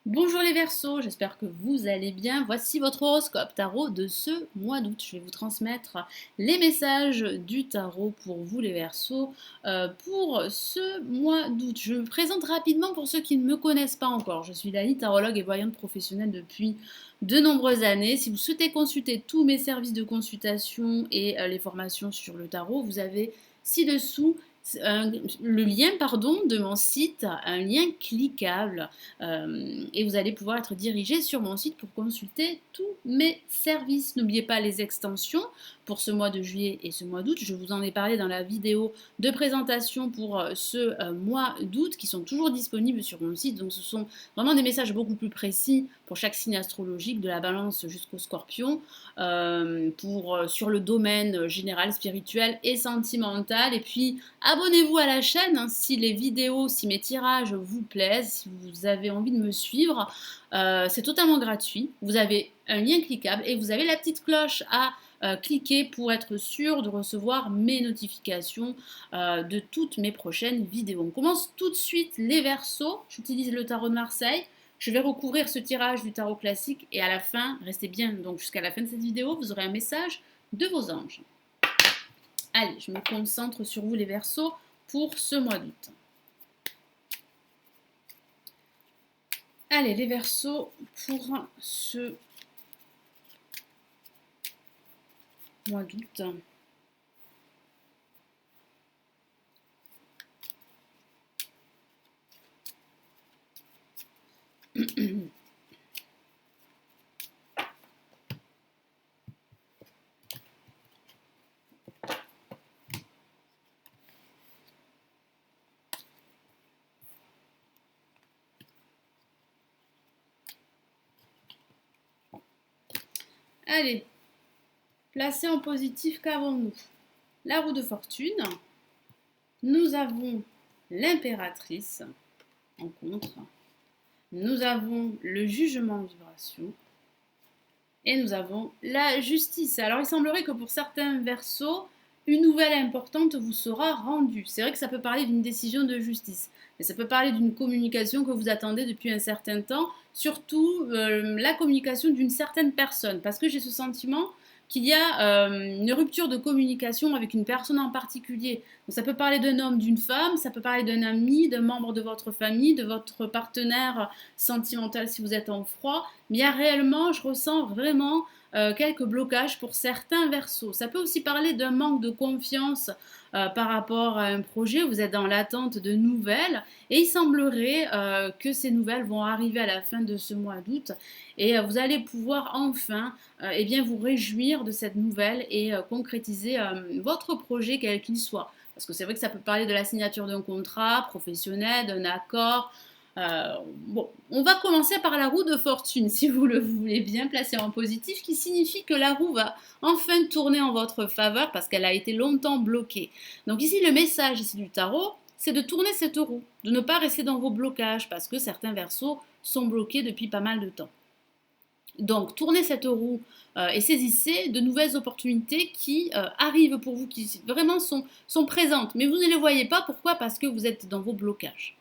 Bonjour les Verseaux, j'espère que vous allez bien. Voici votre horoscope tarot de ce mois d'août. Je vais vous transmettre les messages du tarot pour vous les Verseaux pour ce mois d'août. Je me présente rapidement pour ceux qui ne me connaissent pas encore. Je suis Dani, tarologue et voyante professionnelle depuis de nombreuses années. Si vous souhaitez consulter tous mes services de consultation et les formations sur le tarot, vous avez ci-dessous le lien de mon site, un lien cliquable et vous allez pouvoir être dirigé sur mon site pour consulter tous mes services. N'oubliez pas les extensions pour ce mois de juillet et ce mois d'août. Je vous en ai parlé dans la vidéo de présentation pour ce mois d'août qui sont toujours disponibles sur mon site. Donc ce sont vraiment des messages beaucoup plus précis pour chaque signe astrologique, de la balance jusqu'au scorpion, sur le domaine général, spirituel et sentimental. Et puis abonnez-vous à la chaîne hein, si les vidéos, si mes tirages vous plaisent, si vous avez envie de me suivre. C'est totalement gratuit. Vous avez un lien cliquable et vous avez la petite cloche à cliquer pour être sûr de recevoir mes notifications de toutes mes prochaines vidéos. On commence tout de suite les Verseaux. J'utilise le tarot de Marseille. Je vais recouvrir ce tirage du tarot classique et à la fin, restez bien donc jusqu'à la fin de cette vidéo, vous aurez un message de vos anges. Allez, je me concentre sur vous les Verseaux pour ce mois d'août. Allez, les Verseaux pour ce mois d'août. Allez, placé en positif, qu'avons-nous? La roue de fortune. Nous avons l'impératrice en contre. Nous avons le jugement en vibration. Et nous avons la justice. Alors il semblerait que pour certains Verseaux, une nouvelle importante vous sera rendue. C'est vrai que ça peut parler d'une décision de justice, mais ça peut parler d'une communication que vous attendez depuis un certain temps, surtout la communication d'une certaine personne, parce que j'ai ce sentiment qu'il y a une rupture de communication avec une personne en particulier. Donc ça peut parler d'un homme, d'une femme, ça peut parler d'un ami, d'un membre de votre famille, de votre partenaire sentimental si vous êtes en froid, mais il y a réellement, je ressens vraiment quelques blocages pour certains Verseaux. Ça peut aussi parler d'un manque de confiance par rapport à un projet, vous êtes dans l'attente de nouvelles et il semblerait que ces nouvelles vont arriver à la fin de ce mois d'août et vous allez pouvoir enfin eh bien, vous réjouir de cette nouvelle et concrétiser votre projet quel qu'il soit. Parce que c'est vrai que ça peut parler de la signature d'un contrat professionnel, d'un accord. Bon, on va commencer par la roue de fortune, si vous le voulez bien, placer en positif, qui signifie que la roue va enfin tourner en votre faveur parce qu'elle a été longtemps bloquée. Donc ici, le message ici du tarot, c'est de tourner cette roue, de ne pas rester dans vos blocages parce que certains Verseaux sont bloqués depuis pas mal de temps. Donc, tournez cette roue et saisissez de nouvelles opportunités qui arrivent pour vous, qui vraiment sont présentes. Mais vous ne les voyez pas. Pourquoi? Parce que vous êtes dans vos blocages.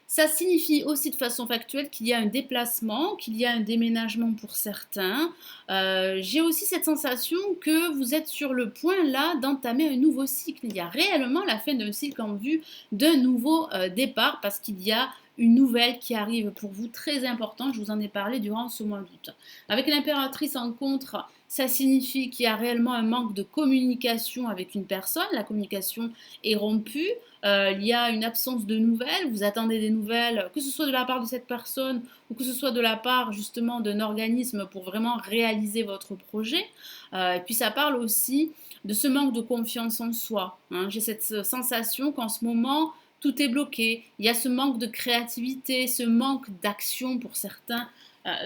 Ça signifie aussi de façon factuelle qu'il y a un déplacement, qu'il y a un déménagement pour certains. J'ai aussi cette sensation que vous êtes sur le point là d'entamer un nouveau cycle. Il y a réellement la fin d'un cycle en vue d'un nouveau départ parce qu'il y a une nouvelle qui arrive pour vous très importante. Je vous en ai parlé durant ce mois d'août. Avec l'impératrice en contre, ça signifie qu'il y a réellement un manque de communication avec une personne. La communication est rompue. Il y a une absence de nouvelles, vous attendez des nouvelles, que ce soit de la part de cette personne ou que ce soit de la part justement d'un organisme pour vraiment réaliser votre projet. Et puis ça parle aussi de ce manque de confiance en soi. Hein. J'ai cette sensation qu'en ce moment, tout est bloqué. Il y a ce manque de créativité, ce manque d'action pour certains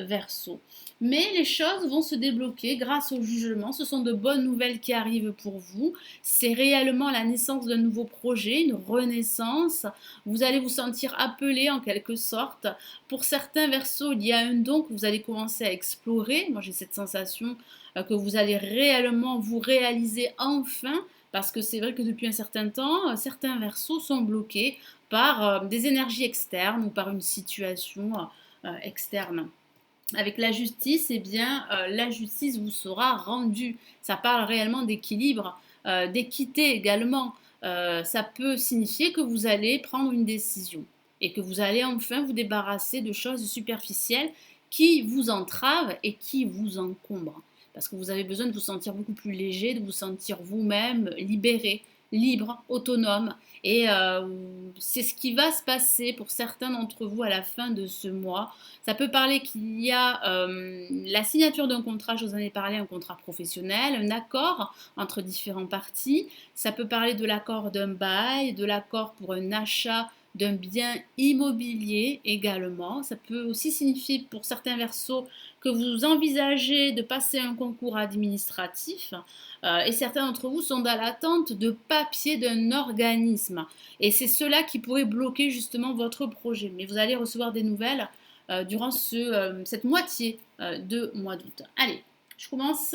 Verseaux. Mais les choses vont se débloquer grâce au jugement. Ce sont de bonnes nouvelles qui arrivent pour vous. C'est réellement la naissance d'un nouveau projet, une renaissance. Vous allez vous sentir appelé en quelque sorte. Pour certains Verseaux, il y a un don que vous allez commencer à explorer. Moi, j'ai cette sensation que vous allez réellement vous réaliser enfin. Parce que c'est vrai que depuis un certain temps, certains Verseaux sont bloqués par des énergies externes ou par une situation externe. Avec la justice, eh bien, la justice vous sera rendue. Ça parle réellement d'équilibre, d'équité également. Ça peut signifier que vous allez prendre une décision et que vous allez enfin vous débarrasser de choses superficielles qui vous entravent et qui vous encombrent. Parce que vous avez besoin de vous sentir beaucoup plus léger, de vous sentir vous-même libéré, libre, autonome. Et c'est ce qui va se passer pour certains d'entre vous à la fin de ce mois. Ça peut parler qu'il y a la signature d'un contrat, je vous en ai parlé, un contrat professionnel, un accord entre différentes parties. Ça peut parler de l'accord d'un bail, de l'accord pour un achat d'un bien immobilier également. Ça peut aussi signifier pour certains versos que vous envisagez de passer un concours administratif et certains d'entre vous sont dans l'attente de papier d'un organisme. Et c'est cela qui pourrait bloquer justement votre projet. Mais vous allez recevoir des nouvelles durant cette moitié de mois d'août. Allez, je commence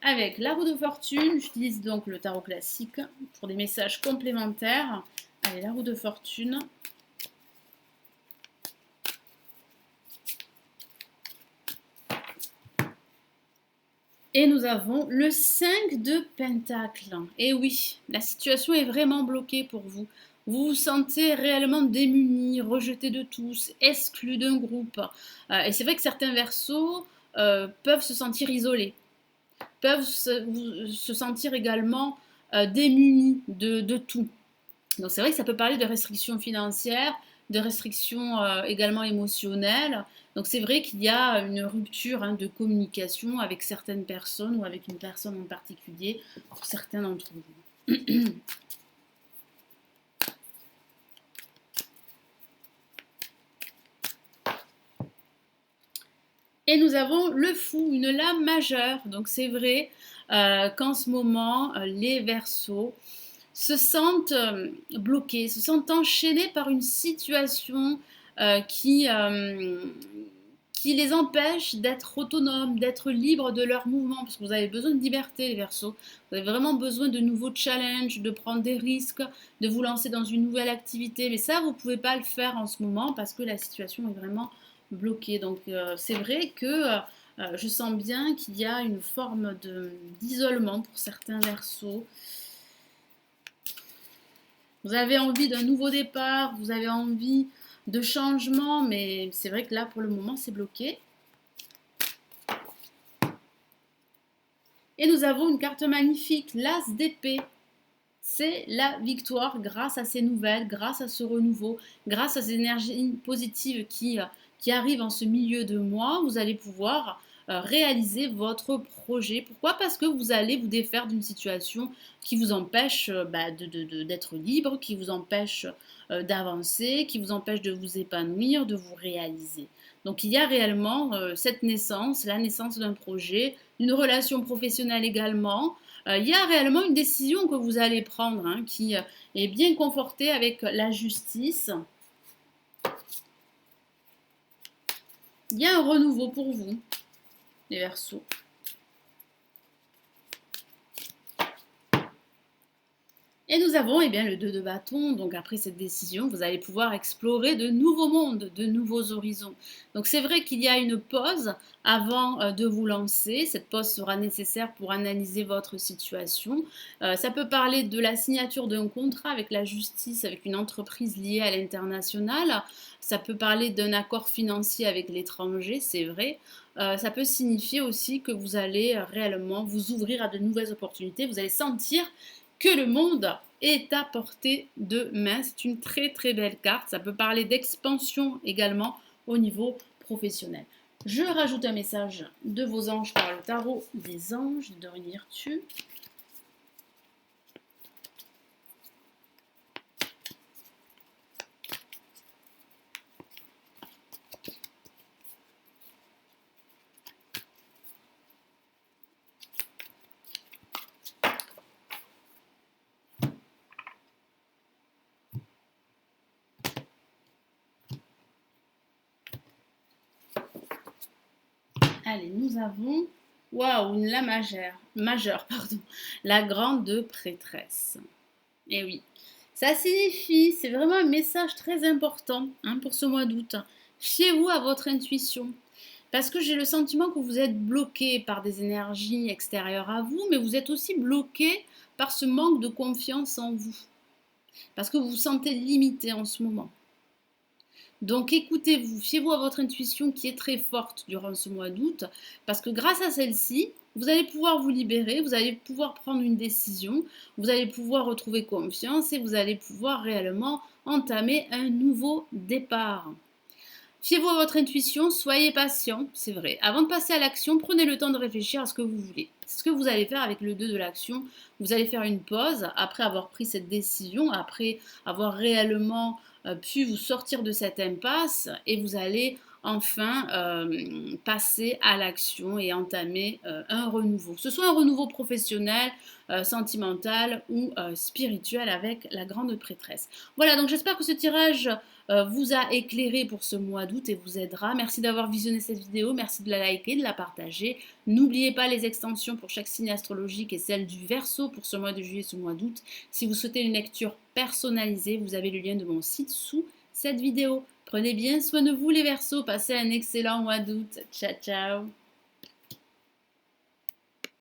avec la roue de fortune. J'utilise donc le tarot classique pour des messages complémentaires. Allez, la roue de fortune. Et nous avons le 5 de Pentacles. Et oui, la situation est vraiment bloquée pour vous. Vous vous sentez réellement démuni, rejeté de tous, exclu d'un groupe. Et c'est vrai que certains versos peuvent se sentir isolés, peuvent se sentir également démunis de tout. Donc c'est vrai que ça peut parler de restrictions financières, de restrictions également émotionnelles. Donc c'est vrai qu'il y a une rupture de communication avec certaines personnes ou avec une personne en particulier pour certains d'entre vous. Et nous avons le fou, une lame majeure. Donc c'est vrai qu'en ce moment, les Verseaux se sentent bloqués, se sentent enchaînés par une situation qui les empêche d'être autonomes, d'être libres de leurs mouvements, parce que vous avez besoin de liberté, les Verseaux. Vous avez vraiment besoin de nouveaux challenges, de prendre des risques, de vous lancer dans une nouvelle activité. Mais ça, vous ne pouvez pas le faire en ce moment parce que la situation est vraiment bloquée. Donc c'est vrai que je sens bien qu'il y a une forme d'isolement pour certains Verseaux. Vous avez envie d'un nouveau départ, vous avez envie de changement, mais c'est vrai que là, pour le moment, c'est bloqué. Et nous avons une carte magnifique, l'As d'épée. C'est la victoire grâce à ces nouvelles, grâce à ce renouveau, grâce à ces énergies positives qui arrivent en ce milieu de mois. Vous allez pouvoir réaliser votre projet. Pourquoi? Parce que vous allez vous défaire d'une situation qui vous empêche d'être libre, qui vous empêche d'avancer, qui vous empêche de vous épanouir, de vous réaliser. Donc il y a réellement cette naissance, la naissance d'un projet, d'une relation professionnelle également. Il y a réellement une décision que vous allez prendre qui est bien confortée avec la justice. Il y a un renouveau pour vous, les Verseaux. Et nous avons le 2 de bâton. Donc après cette décision, vous allez pouvoir explorer de nouveaux mondes, de nouveaux horizons. Donc c'est vrai qu'il y a une pause avant de vous lancer. Cette pause sera nécessaire pour analyser votre situation. Ça peut parler de la signature d'un contrat avec la justice, avec une entreprise liée à l'international. Ça peut parler d'un accord financier avec l'étranger, c'est vrai. Ça peut signifier aussi que vous allez réellement vous ouvrir à de nouvelles opportunités. Vous allez sentir que le monde est à portée de main. C'est une très très belle carte. Ça peut parler d'expansion également au niveau professionnel. Je rajoute un message de vos anges par le tarot des anges de Dorine Virtue. Allez, nous avons, waouh, une lame majeure, pardon, la grande prêtresse. Et oui, ça signifie, c'est vraiment un message très important pour ce mois d'août. Fiez-vous à votre intuition. Parce que j'ai le sentiment que vous êtes bloqué par des énergies extérieures à vous, mais vous êtes aussi bloqué par ce manque de confiance en vous. Parce que vous vous sentez limité en ce moment. Donc écoutez-vous, fiez-vous à votre intuition qui est très forte durant ce mois d'août, parce que grâce à celle-ci, vous allez pouvoir vous libérer, vous allez pouvoir prendre une décision, vous allez pouvoir retrouver confiance et vous allez pouvoir réellement entamer un nouveau départ. Fiez-vous à votre intuition, soyez patient, c'est vrai. Avant de passer à l'action, prenez le temps de réfléchir à ce que vous voulez. C'est ce que vous allez faire avec le 2 de l'action. Vous allez faire une pause après avoir pris cette décision, après avoir réellement pu vous sortir de cette impasse et vous allez enfin passer à l'action et entamer un renouveau. Que ce soit un renouveau professionnel, sentimental ou spirituel avec la grande prêtresse. Voilà, donc j'espère que ce tirage vous a éclairé pour ce mois d'août et vous aidera. Merci d'avoir visionné cette vidéo, merci de la liker, de la partager. N'oubliez pas les extensions pour chaque signe astrologique et celle du Verseau pour ce mois de juillet, ce mois d'août. Si vous souhaitez une lecture personnalisée, vous avez le lien de mon site sous cette vidéo. Prenez bien soin de vous les Verseaux, passez un excellent mois d'août. Ciao ciao.